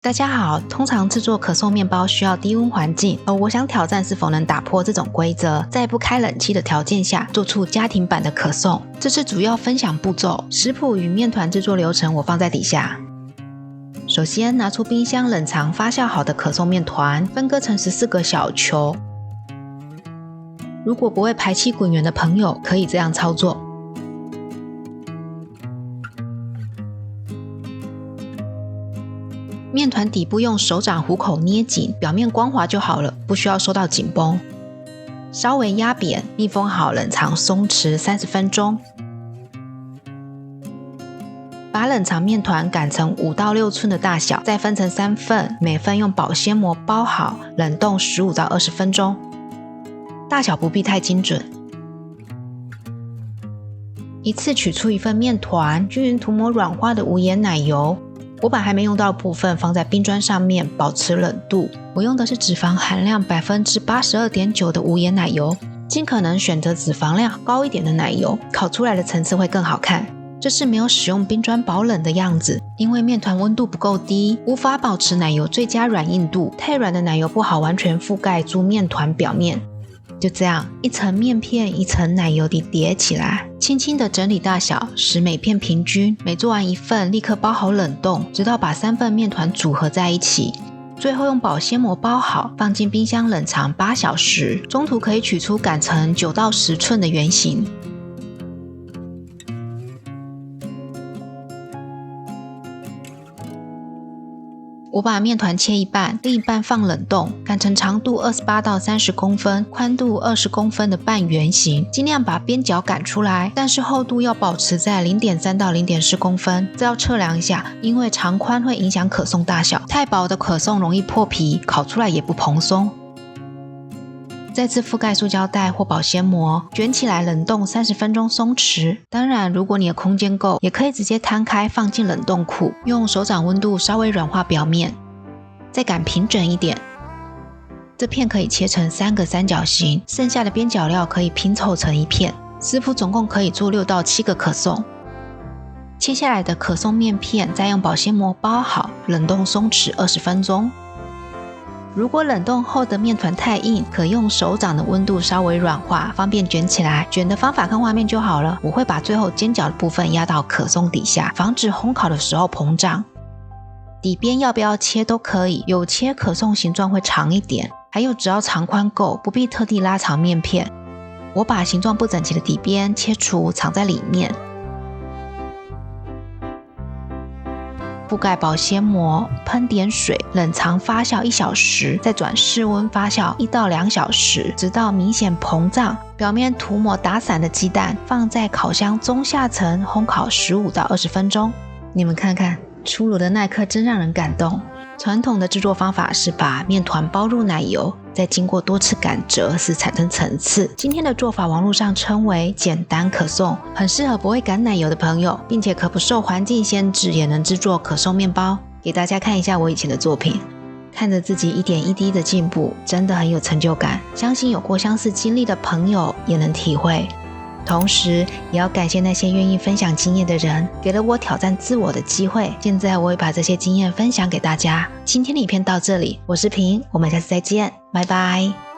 大家好，通常制作可颂面包需要低温环境，而我想挑战是否能打破这种规则，在不开冷气的条件下做出家庭版的可颂。这次主要分享步骤、食谱与面团制作流程我放在底下。首先拿出冰箱冷藏发酵好的可颂面团，分割成14个小球。如果不会排气滚圆的朋友，可以这样操作。面团底部用手掌虎口捏紧，表面光滑就好了，不需要收到紧绷。稍微压扁，密封好，冷藏松弛30分钟。把冷藏面团擀成5到6寸的大小，再分成3份，每份用保鲜膜包好，冷冻15到20分钟。大小不必太精准。一次取出1份面团，均匀涂抹软化的无盐奶油。我把还没用到的部分放在冰砖上面，保持冷度。我用的是脂肪含量 82.9% 的无盐奶油，尽可能选择脂肪量高一点的奶油，烤出来的层次会更好看。这是没有使用冰砖保冷的样子，因为面团温度不够低，无法保持奶油最佳软硬度，太软的奶油不好完全覆盖住面团表面。就这样，一层面片一层奶油底叠起来，轻轻的整理大小，使每片平均。每做完1份，立刻包好冷冻，直到把3份面团组合在一起。最后用保鲜膜包好，放进冰箱冷藏8小时。中途可以取出擀成9到10寸的圆形。我把面团切一半，另一半放冷冻，擀成长度28到30公分、宽度20公分的半圆形，尽量把边角擀出来，但是厚度要保持在 0.3 到 0.4公分，这要测量一下，因为长宽会影响可颂大小，太薄的可颂容易破皮，烤出来也不蓬松。再次覆盖塑胶袋或保鲜膜，卷起来冷冻30分钟松弛。当然，如果你的空间够，也可以直接摊开放进冷冻库，用手掌温度稍微软化表面，再擀平整一点。这片可以切成3个三角形，剩下的边角料可以拼凑成一片。师傅总共可以做6到7个可颂。切下来的可颂面片再用保鲜膜包好，冷冻松弛20分钟。如果冷冻后的面团太硬，可用手掌的温度稍微软化，方便卷起来。卷的方法看画面就好了。我会把最后尖角的部分压到可颂底下，防止烘烤的时候膨胀。底边要不要切都可以，有切可颂形状会长一点，还有只要长宽够，不必特地拉长面片。我把形状不整齐的底边切除，藏在里面。覆盖保鲜膜，喷点水，冷藏发酵1小时，再转室温发酵1到2小时，直到明显膨胀。表面涂抹打散的鸡蛋，放在烤箱中下层烘烤15到20分钟。你们看看，出炉的那一刻真让人感动。传统的制作方法是把面团包入奶油，再经过多次擀折使产生层次。今天的做法网络上称为简单可颂，很适合不会擀奶油的朋友，并且可不受环境限制，也能制作可颂面包。给大家看一下我以前的作品，看着自己一点一滴的进步，真的很有成就感。相信有过相似经历的朋友也能体会。同时也要感谢那些愿意分享经验的人，给了我挑战自我的机会。现在我会把这些经验分享给大家。今天的影片到这里，我是平，我们下次再见，拜拜。